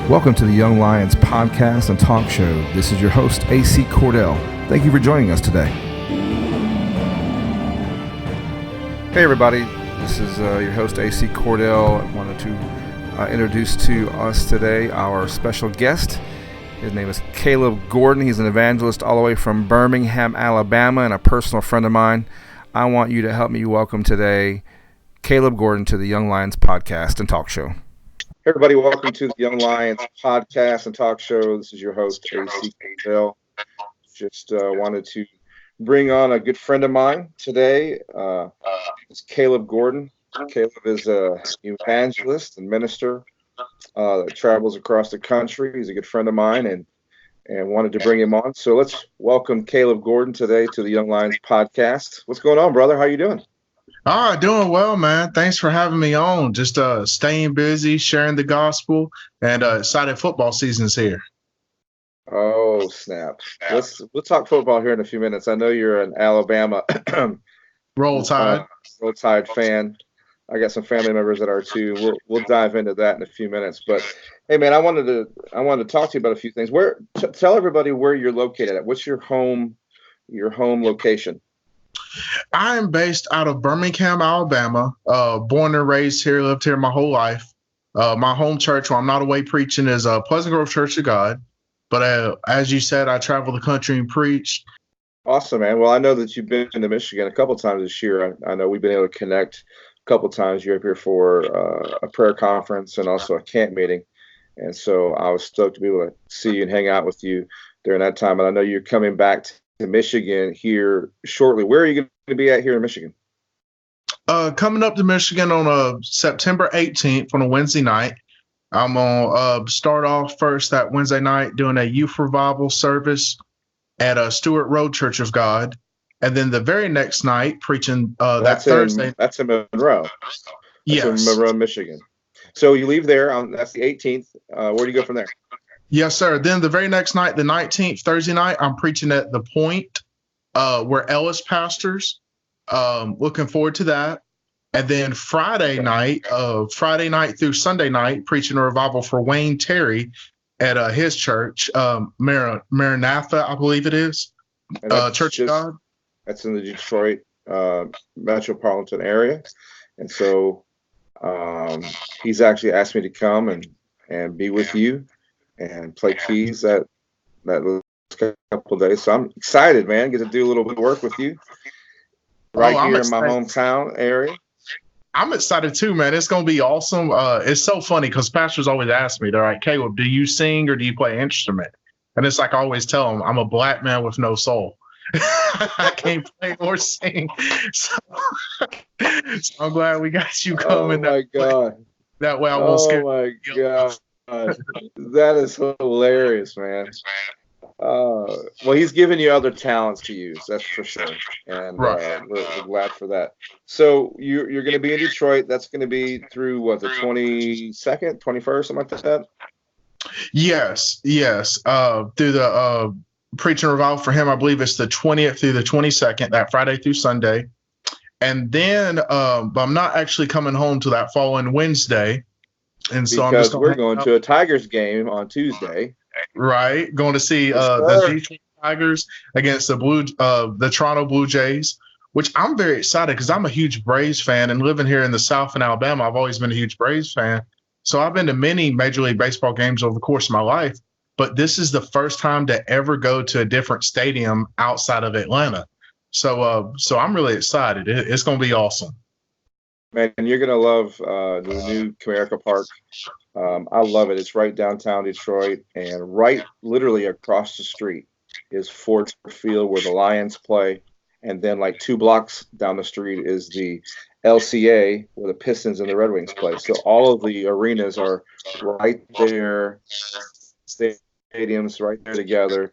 Welcome to the Young Lionz podcast and talk show. This is your host, AC Cordell. Thank you for joining us today. Hey everybody, this is your host, AC Cordell. I wanted to introduce to us today our special guest. His name is Caleb Gordon. He's an evangelist all the way from Birmingham, Alabama, and a personal friend of mine. I want you to help me welcome today Caleb Gordon to the Young Lionz podcast and talk show. Hey everybody, welcome to the Young Lionz podcast and talk show. This is your host, AC Cordell. Just wanted to bring on a good friend of mine today. It's Caleb Gordon. Caleb is an evangelist and minister that travels across the country. He's a good friend of mine and wanted to bring him on. So let's welcome Caleb Gordon today to the Young Lionz podcast. What's going on, brother? How you doing? Doing well, man. Thanks for having me on. Just staying busy, sharing the gospel, and excited football season's here. Oh, snap. We'll talk football here in a few minutes. I know you're an Alabama Roll Tide fan. I got some family members that are too. We'll dive into that in a few minutes. But hey, man, I wanted to talk to you about a few things. Tell everybody where you're located at. What's your home location? I'm based out of Birmingham, Alabama. Born and raised here, lived here my whole life. My home church, when I'm not away preaching, is Pleasant Grove Church of God. But as you said, I travel the country and preach. Awesome, man. Well, I know that you've been to Michigan a couple times this year. I know we've been able to connect a couple times. You're up here for a prayer conference and also a camp meeting. And so I was stoked to be able to see you and hang out with you during that time. And I know you're coming back to Michigan here shortly. Where are you going to be at here in Michigan? Coming up to Michigan on September 18th on a Wednesday night. I'm going to start off first that Wednesday night doing a youth revival service at Stewart Road Church of God. And then the very next night, preaching Thursday. That's in Monroe. Yes. In Monroe, Michigan. So you leave there. That's the 18th. Where do you go from there? Yes, sir. Then the very next night, the 19th, Thursday night, I'm preaching at The Point, where Ellis pastors. Looking forward to that. And then Friday night through Sunday night, preaching a revival for Wayne Terry at his church, Maranatha, I believe it is, Church of God. That's in the Detroit metropolitan area. And so he's actually asked me to come and be with you and play keys that couple of days. So I'm excited, man. Get to do a little bit of work with you here in my hometown area. I'm excited too, man. It's going to be awesome. It's so funny because pastors always ask me, they're like, Caleb, do you sing or do you play an instrument? And it's like I always tell them, I'm a black man with no soul. I can't play or sing. So I'm glad we got you coming. Oh, my God. That way I won't scare you. Oh, my God. That is hilarious, man. Well, he's given you other talents to use, that's for sure, and right. We're glad for that. So you're going to be in Detroit. That's going to be through the 22nd, 21st, something like that. Yes. Through the preaching revival for him, I believe it's the 20th through the 22nd, that Friday through Sunday, and then but I'm not actually coming home to that following Wednesday, and so because we're going to a Tigers game on Tuesday. Right, going to see the Detroit Tigers against the Toronto Blue Jays, which I'm very excited because I'm a huge Braves fan, and living here in the South in Alabama, I've always been a huge Braves fan. So I've been to many Major League Baseball games over the course of my life, but this is the first time to ever go to a different stadium outside of Atlanta. So I'm really excited. It's going to be awesome. Man, you're going to love the new Comerica Park. I love it. It's right downtown Detroit, and right literally across the street is Ford Field where the Lions play. And then like 2 blocks down the street is the LCA where the Pistons and the Red Wings play. So all of the arenas are right there, stadiums right there together.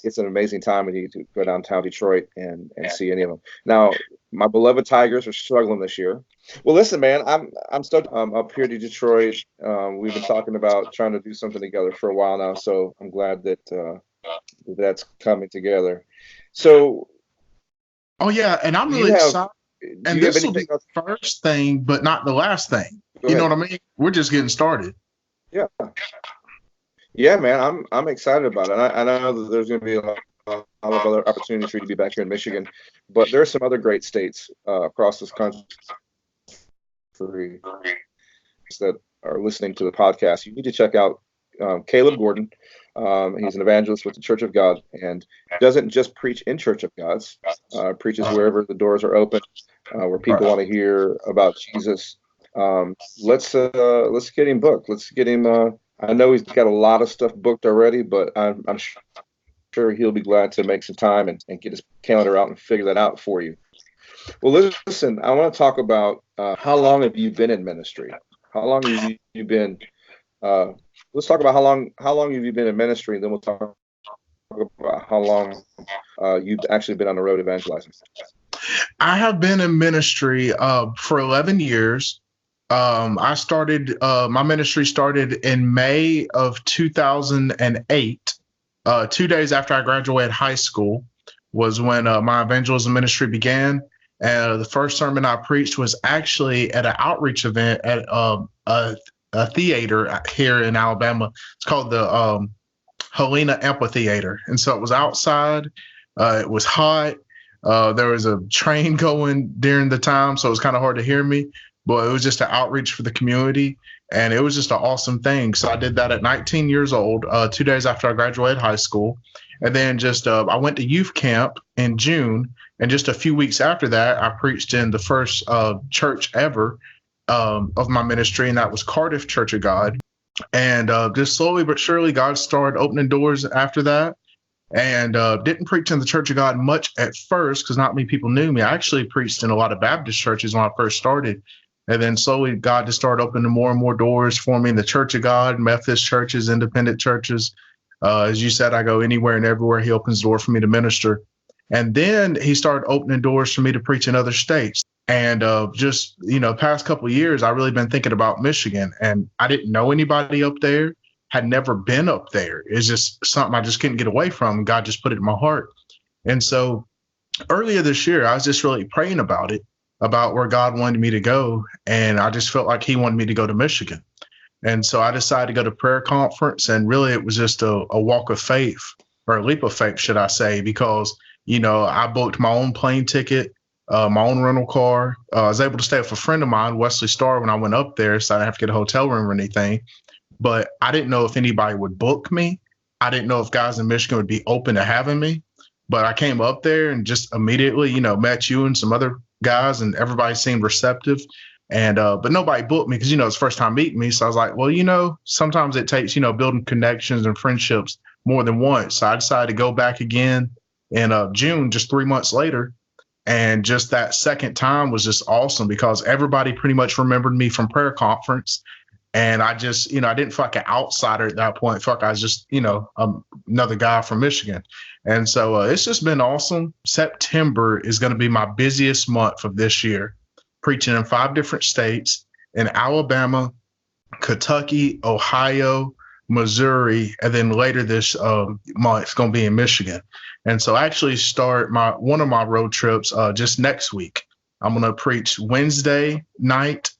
It's an amazing time when you go downtown Detroit and see any of them. Now, my beloved Tigers are struggling this year. Well, listen, man, I'm stoked. Up here to Detroit. We've been talking about trying to do something together for a while now, so I'm glad that that's coming together. So, oh yeah, and I'm really excited. And this will be the first thing, but not the last thing. You know what I mean? We're just getting started. Yeah. Yeah, man, I'm excited about it. I know that there's going to be a lot of other opportunities for you to be back here in Michigan, but there are some other great states across this country that are listening to the podcast. You need to check out Caleb Gordon. He's an evangelist with the Church of God, and doesn't just preach in Church of God's, preaches wherever the doors are open, where people want to hear about Jesus. Let's get him booked. Let's get him. I know he's got a lot of stuff booked already, but I'm sure he'll be glad to make some time and get his calendar out and figure that out for you. Well, listen, I want to talk about how long have you been in ministry? How long have you been? Let's talk about how long have you been in ministry, and then we'll talk about how long you've actually been on the road evangelizing. I have been in ministry for 11 years. I started, my ministry started in May of 2008. 2 days after I graduated high school was when my evangelism ministry began. And the first sermon I preached was actually at an outreach event at a theater here in Alabama. It's called the Helena Amphitheater. And so it was outside. It was hot. There was a train going during the time, so it was kind of hard to hear me. But it was just an outreach for the community, and it was just an awesome thing. So I did that at 19 years old, 2 days after I graduated high school. And then I went to youth camp in June, and just a few weeks after that, I preached in the first church ever of my ministry, and that was Cardiff Church of God. And just slowly but surely, God started opening doors after that. And didn't preach in the Church of God much at first because not many people knew me. I actually preached in a lot of Baptist churches when I first started. And then slowly God just started opening more and more doors for me in the Church of God, Methodist churches, independent churches. As you said, I go anywhere and everywhere. He opens the door for me to minister. And then he started opening doors for me to preach in other states. And just, past couple of years, I've really been thinking about Michigan. And I didn't know anybody up there, had never been up there. It's just something I just couldn't get away from. God just put it in my heart. And so earlier this year, I was just really praying about it, about where God wanted me to go. And I just felt like he wanted me to go to Michigan. And so I decided to go to prayer conference. And really, it was just a walk of faith, or a leap of faith, should I say, because, I booked my own plane ticket, my own rental car. I was able to stay with a friend of mine, Wesley Starr, when I went up there. So I didn't have to get a hotel room or anything. But I didn't know if anybody would book me. I didn't know if guys in Michigan would be open to having me. But I came up there and just immediately, met you and some other guys, and everybody seemed receptive. And but nobody booked me because, it's the first time meeting me. So I was like, well, sometimes it takes, building connections and friendships more than once. So I decided to go back again in June, just 3 months later. And just that second time was just awesome because everybody pretty much remembered me from prayer conference. And I just, I didn't feel like an outsider at that point. I felt like I was just, another guy from Michigan. And so it's just been awesome. September is going to be my busiest month of this year, preaching in 5 different states, in Alabama, Kentucky, Ohio, Missouri, and then later this month, it's going to be in Michigan. And so I actually start one of my road trips just next week. I'm going to preach Wednesday night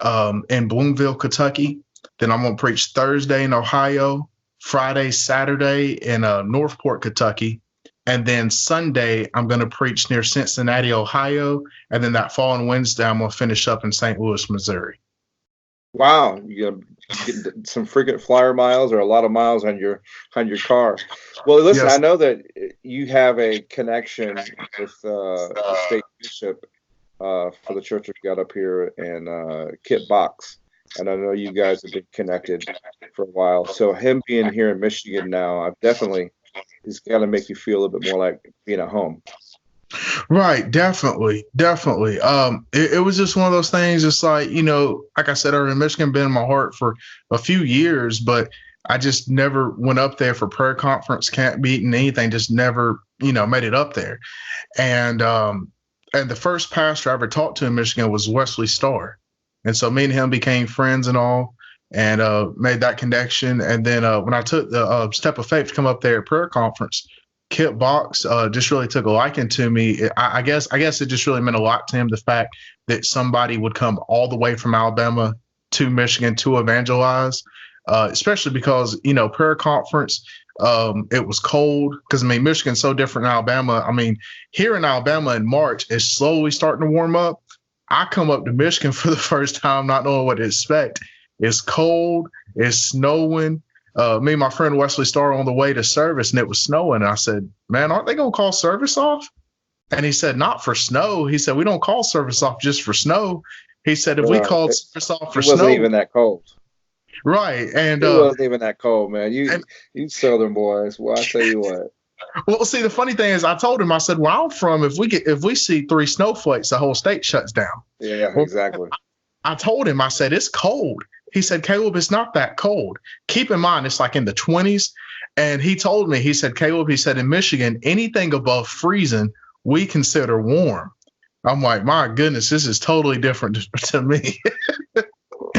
in Bloomville, Kentucky. Then I'm going to preach Thursday in Ohio, Friday, Saturday in Northport, Kentucky. And then Sunday, I'm going to preach near Cincinnati, Ohio. And then that following Wednesday, I'm going to finish up in St. Louis, Missouri. Wow. You're getting some frequent flyer miles, or a lot of miles on your car. Well, listen, yes. I know that you have a connection with the state bishop for the Church of God up here in Kit Box. And I know you guys have been connected for a while. So him being here in Michigan now, it's got to make you feel a little bit more like being at home. Right. Definitely. It was just one of those things. It's like, like I said, earlier, Michigan been in my heart for a few years, but I just never went up there for prayer conference, camp meeting, anything, just never, made it up there. And the first pastor I ever talked to in Michigan was Wesley Starr. And so me and him became friends and all, and made that connection. And then when I took the step of faith to come up there at prayer conference, Kit Box just really took a liking to me. I guess it just really meant a lot to him, the fact that somebody would come all the way from Alabama to Michigan to evangelize. especially because, prayer conference, it was cold because, Michigan's so different in Alabama. Here in Alabama in March, it's slowly starting to warm up. I come up to Michigan for the first time not knowing what to expect. It's cold. It's snowing. Me and my friend Wesley Starr on the way to service, and it was snowing. And I said, man, aren't they going to call service off? And he said, not for snow. He said, we don't call service off just for snow. He said, if we called service off for snow. It wasn't even that cold. Right. And it wasn't even that cold, man. You Southern boys. Well, I tell you what. Well, see, the funny thing is, I told him, I said, where I'm from, if we see 3 snowflakes, the whole state shuts down. Yeah, exactly. I told him, I said, it's cold. He said, Caleb, it's not that cold. Keep in mind, it's like in the 20s. And he told me, he said, Caleb, he said, in Michigan, anything above freezing, we consider warm. I'm like, my goodness, this is totally different to me.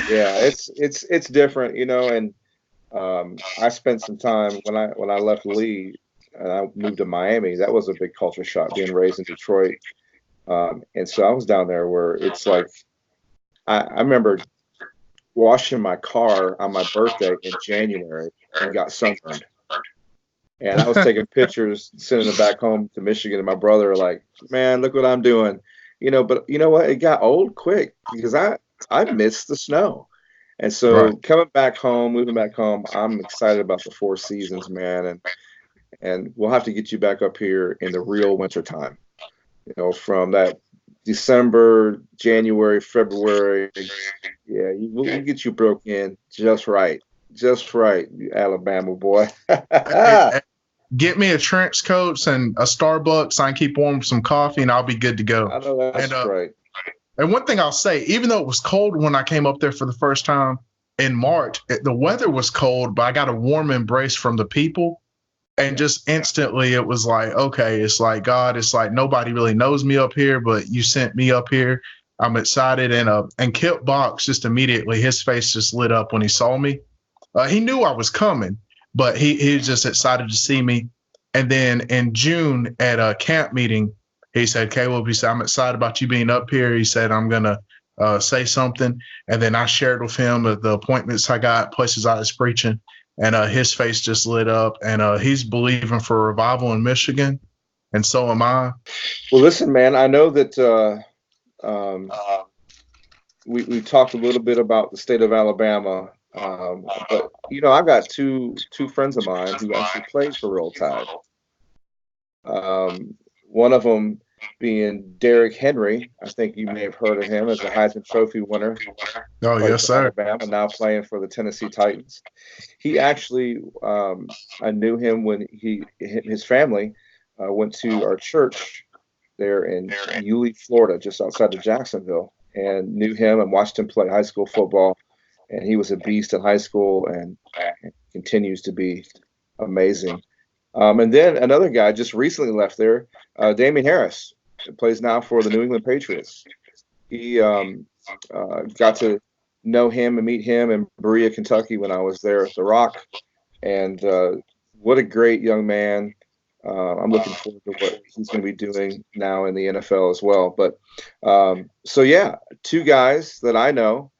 Yeah, it's different, and I spent some time when I left Lee and I moved to Miami. That was a big culture shock, being raised in Detroit. And so I was down there where it's like, I remember washing my car on my birthday in January and got sunburned. And I was taking pictures, sending them back home to Michigan, and my brother were like, man, look what I'm doing. But you know what? It got old quick because I missed the snow. And so coming back home, moving back home, I'm excited about the 4 seasons, man. And we'll have to get you back up here in the real winter time. From that December, January, February. Yeah, we'll get you broke in just right. Just right, you Alabama boy. Get me a trench coat and a Starbucks. I can keep warm with some coffee, and I'll be good to go. I know that's right. And one thing I'll say, even though it was cold when I came up there for the first time in March, the weather was cold, but I got a warm embrace from the people. And just instantly it was like, okay, it's like, God, it's like nobody really knows me up here, but you sent me up here. I'm excited. And Kip Box, just immediately, his face just lit up when he saw me. He knew I was coming, but he was just excited to see me. And then in June at a camp meeting, he said, Caleb, he said, I'm excited about you being up here. He said, I'm going to say something. And then I shared with him the appointments I got, places I was preaching. And his face just lit up. And he's believing for a revival in Michigan. And so am I. Well, listen, man, I know that we talked a little bit about the state of Alabama. But I've got two friends of mine who actually played for Roll Tide. One of them being Derrick Henry. I think you may have heard of him as a Heisman Trophy winner. Oh, yes, sir. Alabama, now playing for the Tennessee Titans. He actually, I knew him when his family went to our church there in Yulee, Florida, just outside of Jacksonville, and knew him and watched him play high school football. And he was a beast in high school and continues to be amazing. And then another guy just recently left there, Damian Harris, plays now for the New England Patriots. He got to know him and meet him in Berea, Kentucky when I was there at the Rock. And what a great young man. I'm looking forward to what he's going to be doing now in the NFL as well. But so, yeah, 2 guys that I know.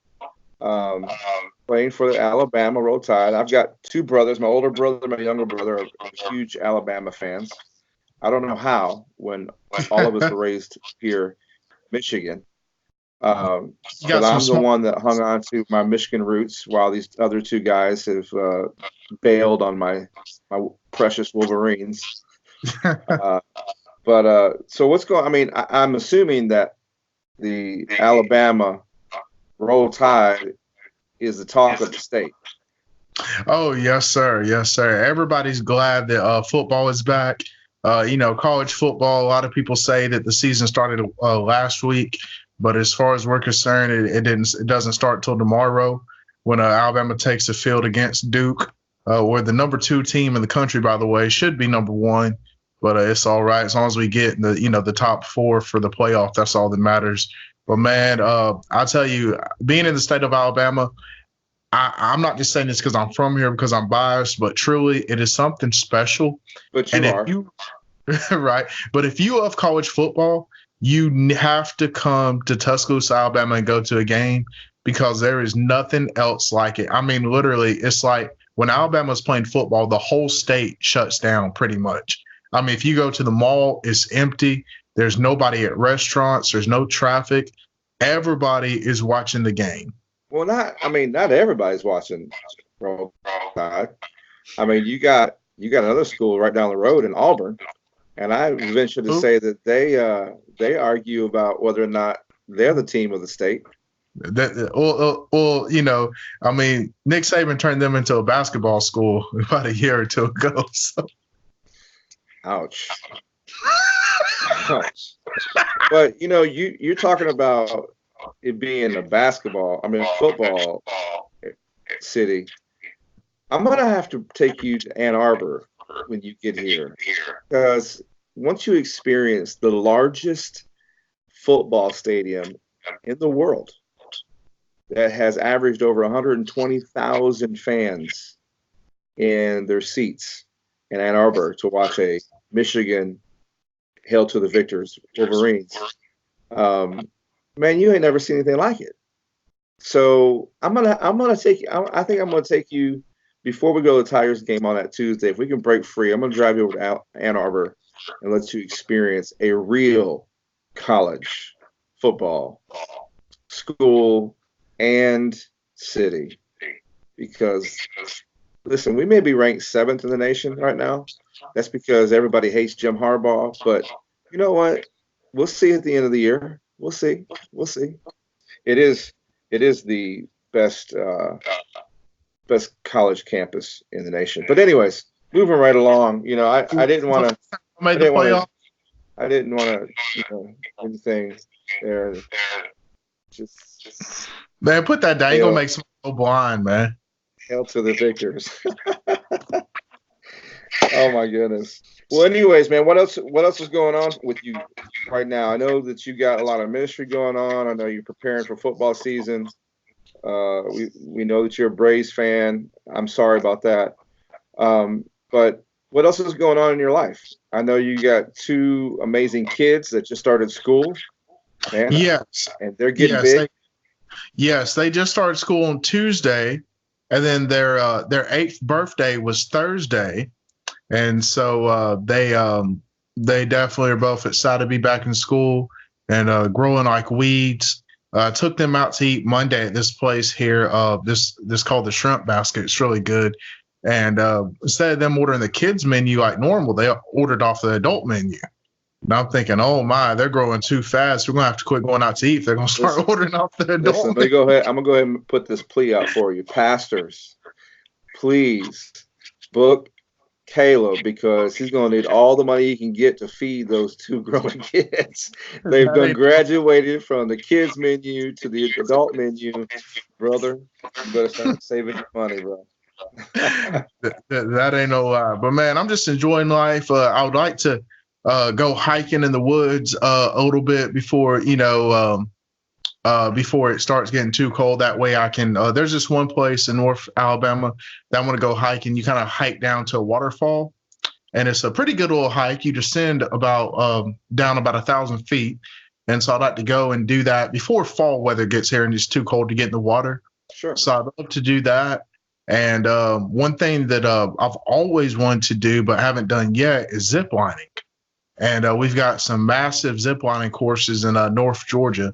Playing for the Alabama Roll Tide. I've got 2 brothers. My older brother and my younger brother are huge Alabama fans. I don't know how, when all of us were raised here in Michigan. But I'm the one that hung on to my Michigan roots while these other 2 guys have bailed on my precious Wolverines. So what's going on? I'm assuming that the Alabama Roll Tide is the talk of the state. Oh, yes, sir. Yes, sir. Everybody's glad that football is back. College football, a lot of people say that the season started last week, but as far as we're concerned, it doesn't start till tomorrow when Alabama takes the field against Duke. We're the number 2 team in the country, by the way, should be number 1, but it's all right as long as we get the top 4 for the playoff. That's all that matters. But, man, I'll tell you, being in the state of Alabama, I'm not just saying this because I'm from here because I'm biased, but truly it is something special. But you are. Right. But if you love college football, you have to come to Tuscaloosa, Alabama, and go to a game because there is nothing else like it. I mean, literally, it's like when Alabama's playing football, the whole state shuts down pretty much. I mean, if you go to the mall, it's empty. There's nobody at restaurants. There's no traffic. Everybody is watching the game. Well, not everybody's watching. Roll Tide. I mean, you got another school right down the road in Auburn, and I venture to say that they argue about whether or not they're the team of the state. Well, you know, I mean, Nick Saban turned them into a basketball school about a year or two ago. So. Ouch. Ouch. But you know, you're talking about it being a football city. I'm gonna have to take you to Ann Arbor when you get here, because once you experience the largest football stadium in the world that has averaged over 120,000 fans in their seats in Ann Arbor to watch a Michigan Hail to the Victors Wolverines, man, you ain't never seen anything like it. So I'm gonna take you. I think I'm gonna take you before we go to the Tigers game on that Tuesday. If we can break free, I'm gonna drive you over to Ann Arbor and let you experience a real college football school and city. Because listen, we may be ranked 7th in the nation right now. That's because everybody hates Jim Harbaugh. But you know what? We'll see at the end of the year. We'll see. It is the best college campus in the nation. But anyways, moving right along. You know, I didn't want to. I didn't want to. Anything there. Just man, put that down. You're gonna make someone go blind, man. Hail to the victors. Oh my goodness. Well, anyways, man, what else is going on with you right now? I know that you got a lot of ministry going on. I know you're preparing for football season. We know that you're a Braves fan. I'm sorry about that. But what else is going on in your life? I know you got 2 amazing kids that just started school. Man, yes. And they're getting big. They just started school on Tuesday, and then their 8th birthday was Thursday. And so they definitely are both excited to be back in school and growing like weeds. Took them out to eat Monday at this place here. This called the Shrimp Basket. It's really good. And instead of them ordering the kids menu like normal, they ordered off the adult menu. And I'm thinking, oh my, they're growing too fast. We're gonna have to quit going out to eat if they're gonna start ordering off the adult. I'm gonna go ahead and put this plea out for you, pastors. Please book Caleb, because he's going to need all the money he can get to feed those 2 growing kids. They've done graduated from the kids menu to the adult menu. Brother, you better start saving your money, bro. that ain't no lie. But man, I'm just enjoying life. I would like to go hiking in the woods a little bit before, before it starts getting too cold. That way I can, there's this one place in North Alabama that I want to go hiking. You kind of hike down to a waterfall, and it's a pretty good little hike. You descend down about 1,000 feet. And so I'd like to go and do that before fall weather gets here and it's too cold to get in the water. Sure. So I'd love to do that. And one thing that I've always wanted to do but haven't done yet is zip lining. And we've got some massive zip lining courses in North Georgia.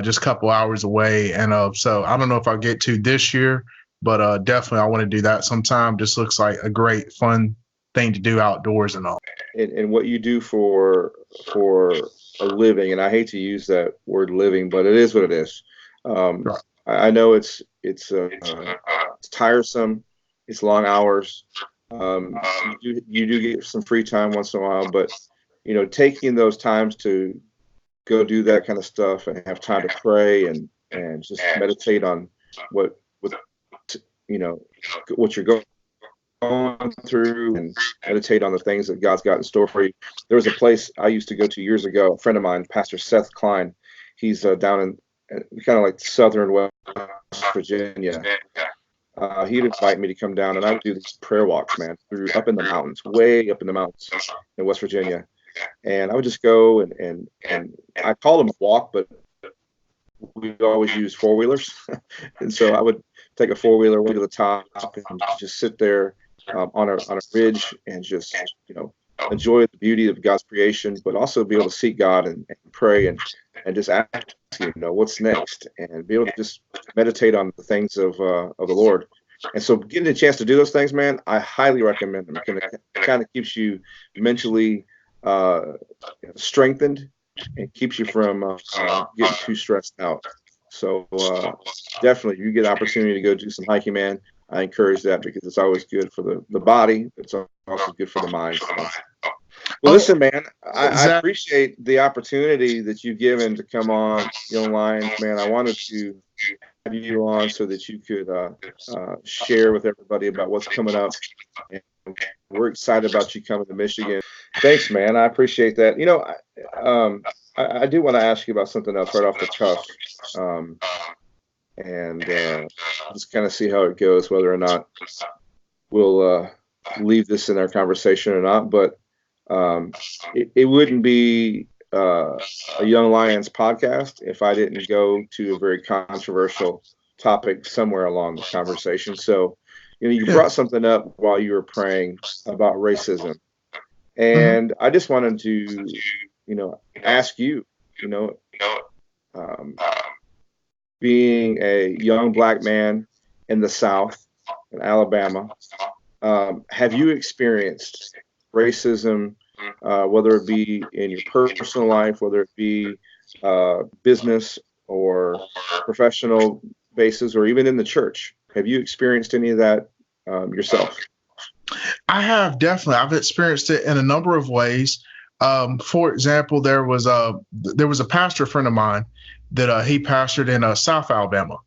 Just a couple hours away. And so I don't know if I'll get to this year, but definitely I want to do that sometime. Just looks like a great, fun thing to do outdoors and all. And what you do for a living, and I hate to use that word living, but it is what it is. Right. I know it's tiresome. It's long hours. You do get some free time once in a while, but taking those times to go do that kind of stuff and have time to pray and just meditate on what you're going through and meditate on the things that God's got in store for you. There was a place I used to go to years ago, a friend of mine, Pastor Seth Klein. He's down in kind of like southern West Virginia. He'd invite me to come down, and I would do these prayer walks, man, up in the mountains, way up in the mountains in West Virginia. And I would just go and I call them a walk, but we always use four-wheelers. And so I would take a four-wheeler way to the top and just sit there on a ridge and just, enjoy the beauty of God's creation, but also be able to seek God and pray and just ask, what's next, and be able to just meditate on the things of the Lord. And so getting a chance to do those things, man, I highly recommend them. It kind of keeps you mentally strengthened and keeps you from getting too stressed out. So definitely, you get an opportunity to go do some hiking, man. I encourage that because it's always good for the body. It's also good for the mind. So. Well, listen, man, I appreciate the opportunity that you've given to come on Young Lionz, man. I wanted to have you on so that you could share with everybody about what's coming up. And we're excited about you coming to Michigan. Thanks, man. I appreciate that. I do want to ask you about something else right off the cuff. And just kind of see how it goes, whether or not we'll leave this in our conversation or not. But it wouldn't be a Young Lionz podcast if I didn't go to a very controversial topic somewhere along the conversation. So, you brought something up while you were praying about racism. And I just wanted to, ask you, being a young Black man in the South, in Alabama, have you experienced racism, whether it be in your personal life, whether it be business or professional basis, or even in the church? Have you experienced any of that yourself? I have, definitely. I've experienced it in a number of ways. For example, there was a pastor friend of mine that he pastored in South Alabama.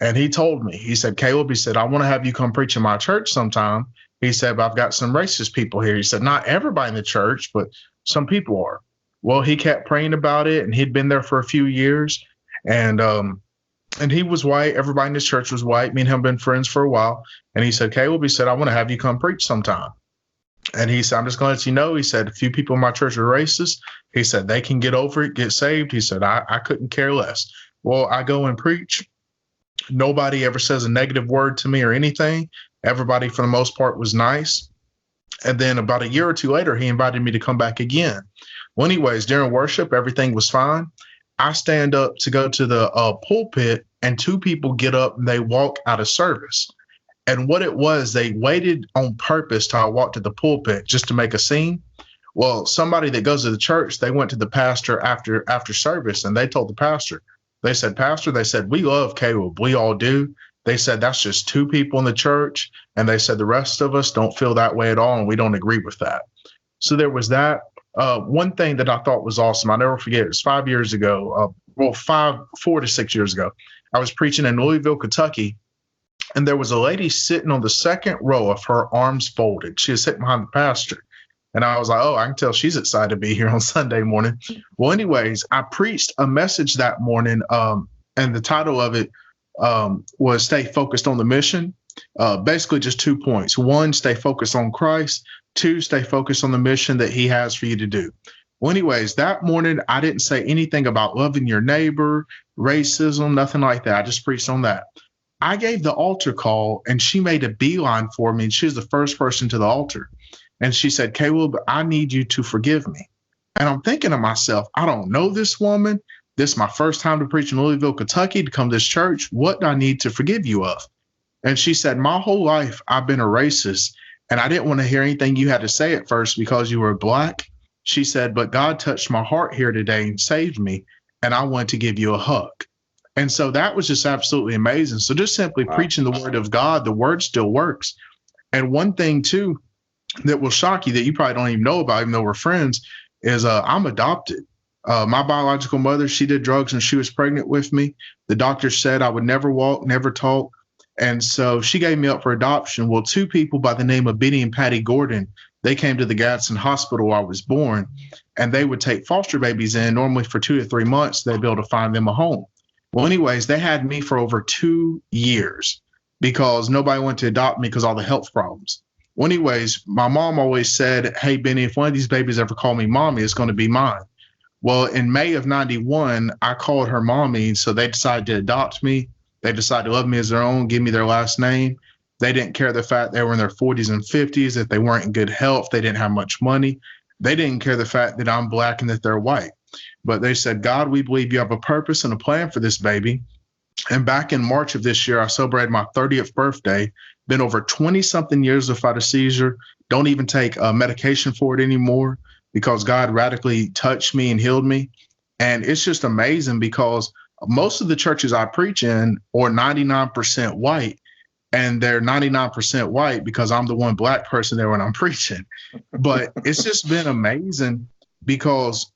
And he told me, he said, Caleb, he said, I want to have you come preach in my church sometime. He said, but I've got some racist people here. He said, not everybody in the church, but some people are. Well, he kept praying about it, and he'd been there for a few years. And he was white. Everybody in his church was white. Me and him have been friends for a while. And he said, Caleb, he said, I want to have you come preach sometime. And he said, I'm just going to let you know, he said, a few people in my church are racist. He said, they can get over it, get saved. He said, I couldn't care less. Well, I go and preach. Nobody ever says a negative word to me or anything. Everybody, for the most part, was nice. And then about a year or two later, he invited me to come back again. Well, anyways, during worship, everything was fine. I stand up to go to the pulpit, and two people get up and they walk out of service. And what it was, they waited on purpose till I walked to the pulpit just to make a scene. Well, somebody that goes to the church, they went to the pastor after service, and they told the pastor, they said, Pastor, they said, we love Caleb. We all do. They said, that's just two people in the church. And they said, the rest of us don't feel that way at all, and we don't agree with that. So there was that. One thing that I thought was awesome, I'll never forget, it was 5 years ago, 4 to 6 years ago. I was preaching in Louisville, Kentucky, and there was a lady sitting on the second row of her arms folded. She was sitting behind the pastor. And I was like, oh, I can tell she's excited to be here on Sunday morning. Well, anyways, I preached a message that morning, and the title of it was Stay Focused on the Mission. Basically just 2 points. One, stay focused on Christ. Two, stay focused on the mission that he has for you to do. Well, anyways, that morning, I didn't say anything about loving your neighbor, racism, nothing like that. I just preached on that. I gave the altar call, and she made a beeline for me, and she was the first person to the altar. And she said, Caleb, I need you to forgive me. And I'm thinking to myself, I don't know this woman. This is my first time to preach in Louisville, Kentucky, to come to this church. What do I need to forgive you of? And she said, my whole life, I've been a racist, and I didn't want to hear anything you had to say at first because you were Black. She said, but God touched my heart here today and saved me, and I want to give you a hug. And so that was just absolutely amazing. So just simply preaching the word of God, the word still works. And one thing, too, that will shock you that you probably don't even know about, even though we're friends, is I'm adopted. My biological mother, she did drugs and she was pregnant with me. The doctor said I would never walk, never talk. And so she gave me up for adoption. Well, two people by the name of Benny and Patty Gordon, they came to the Gadsden Hospital where I was born, and they would take foster babies in. Normally for 2 to 3 months, they'd be able to find them a home. Well, anyways, they had me for over 2 years because nobody wanted to adopt me because of all the health problems. Well, anyways, my mom always said, hey, Benny, if one of these babies ever call me mommy, it's going to be mine. Well, in May of 91, I called her mommy. So they decided to adopt me. They decided to love me as their own, give me their last name. They didn't care the fact they were in their 40s and 50s, that they weren't in good health. They didn't have much money. They didn't care the fact that I'm Black and that they're white. But they said, God, we believe you have a purpose and a plan for this baby. And back in March of this year, I celebrated my 30th birthday. Been over 20 something years without a seizure. Don't even take medication for it anymore because God radically touched me and healed me. And it's just amazing because most of the churches I preach in are 99% white. And they're 99% white because I'm the one Black person there when I'm preaching. But it's just been amazing because,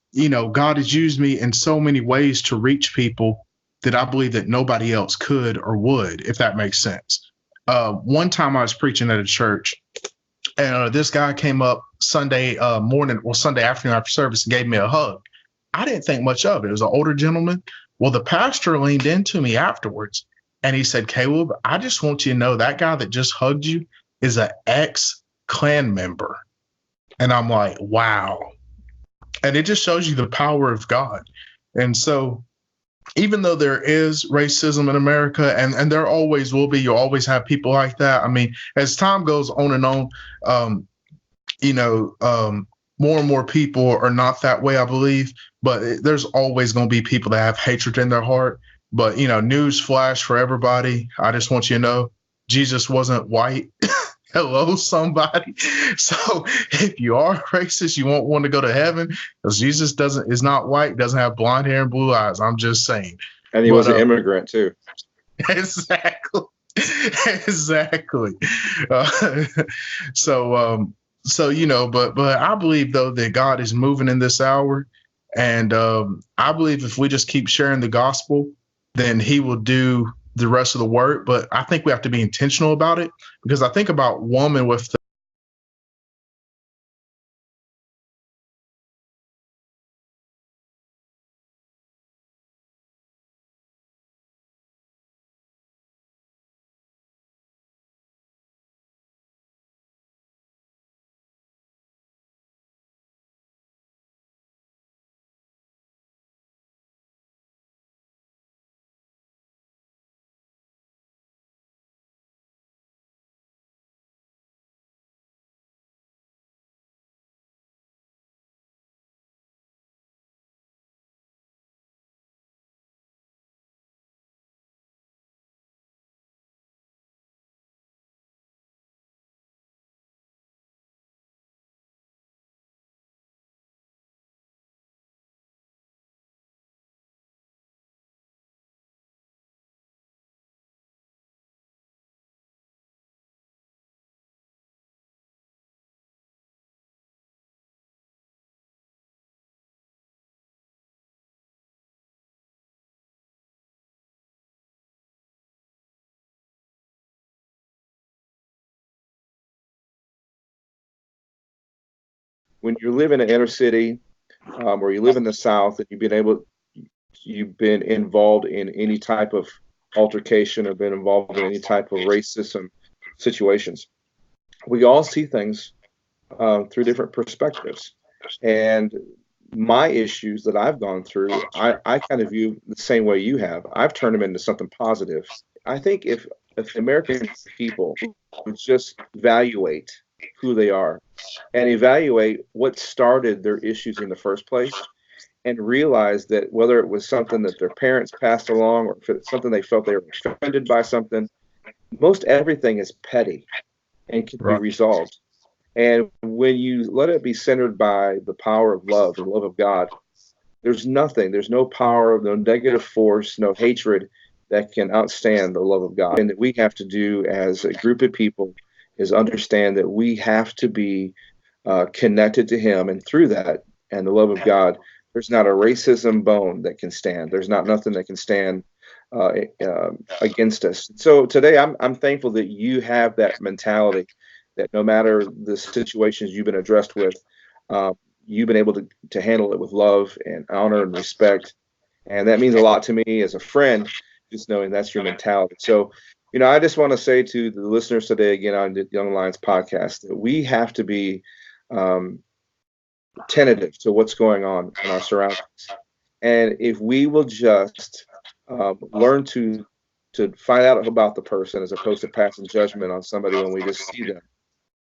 God has used me in so many ways to reach people that I believe that nobody else could or would, if that makes sense. One time I was preaching at a church, and this guy came up Sunday Sunday afternoon after service and gave me a hug. I didn't think much of it. It was an older gentleman. Well, the pastor leaned into me afterwards, and he said, Caleb, I just want you to know that guy that just hugged you is an ex-Klan member. And I'm like, wow. And it just shows you the power of God. And so even though there is racism in America, and there always will be, you'll always have people like that. I mean, as time goes on and on, more and more people are not that way, I believe. But there's always going to be people that have hatred in their heart. But, news flash for everybody. I just want you to know Jesus wasn't white. Hello, somebody. So if you are racist, you won't want to go to heaven because Jesus is not white, doesn't have blonde hair and blue eyes. I'm just saying. And he was an immigrant too. Exactly. Exactly. But I believe though that God is moving in this hour. And I believe if we just keep sharing the gospel, then he will do the rest of the work. But I think we have to be intentional about it because I think about woman with the When you live in an inner city, or you live in the South, and you've been involved in any type of altercation or been involved in any type of racism situations, we all see things through different perspectives. And my issues that I've gone through, I kind of view the same way you have. I've turned them into something positive. I think if American people would just evaluate who they are and evaluate what started their issues in the first place and realize that whether it was something that their parents passed along or if it's something they felt they were offended by something, most everything is petty and can be resolved. And when you let it be centered by the power of love, the love of God, there's no power, no negative force, no hatred that can outstand the love of God. And that we have to do as a group of people is understand that we have to be connected to him. And through that and the love of God, there's not a racism bone that can stand. There's not nothing that can stand against us. So today I'm thankful that you have that mentality, that no matter the situations you've been addressed with, you've been able to handle it with love and honor and respect. And that means a lot to me as a friend, just knowing that's your mentality. So, I just want to say to the listeners today, again, on the Young Lionz podcast, that we have to be attentive to what's going on in our surroundings. And if we will just learn to find out about the person as opposed to passing judgment on somebody when we just see them,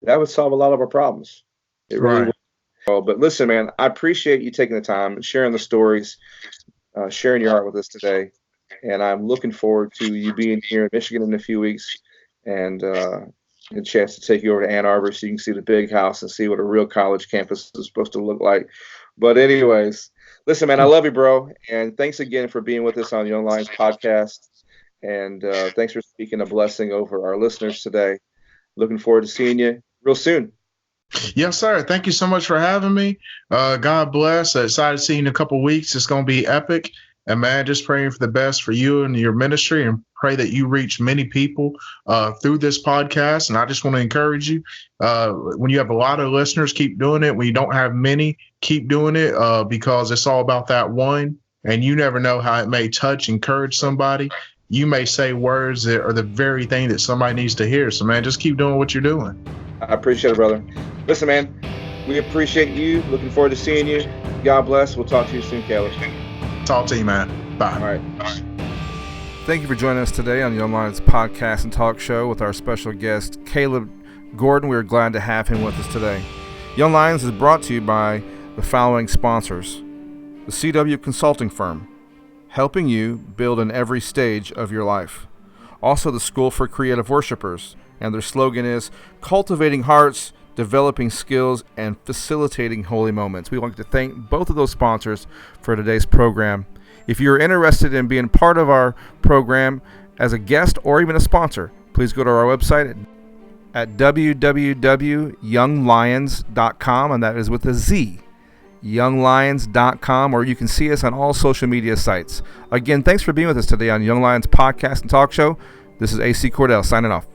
that would solve a lot of our problems. It really would. Well, but listen, man, I appreciate you taking the time and sharing the stories, sharing your heart with us today. And I'm looking forward to you being here in Michigan in a few weeks and a chance to take you over to Ann Arbor so you can see the big house and see what a real college campus is supposed to look like. But anyways, listen, man, I love you, bro. And thanks again for being with us on the Young Lions podcast. And thanks for speaking a blessing over our listeners today. Looking forward to seeing you real soon. Yes, sir. Thank you so much for having me. God bless. Excited to see you in a couple of weeks. It's going to be epic. And man, just praying for the best for you and your ministry, and pray that you reach many people through this podcast. And I just want to encourage you, when you have a lot of listeners, keep doing it. When you don't have many, keep doing it because it's all about that one. And you never know how it may touch, encourage somebody. You may say words that are the very thing that somebody needs to hear. So, man, just keep doing what you're doing. I appreciate it, brother. Listen, man, we appreciate you. Looking forward to seeing you. God bless. We'll talk to you soon, Caleb. Talk to you, man. Bye. All right. Thank you for joining us today on the Young Lions podcast and talk show with our special guest, Caleb Gordon. We're glad to have him with us today. Young Lions is brought to you by the following sponsors: the CW Consulting Firm, helping you build in every stage of your life. Also, the School for Creative Worshipers, and their slogan is cultivating hearts, developing skills, and facilitating holy moments. We want to thank both of those sponsors for today's program. If you're interested in being part of our program as a guest or even a sponsor, please go to our website at www.younglions.com, and that is with a Z, younglions.com, or you can see us on all social media sites. Again, thanks for being with us today on Young Lions Podcast and Talk Show. This is AC Cordell signing off.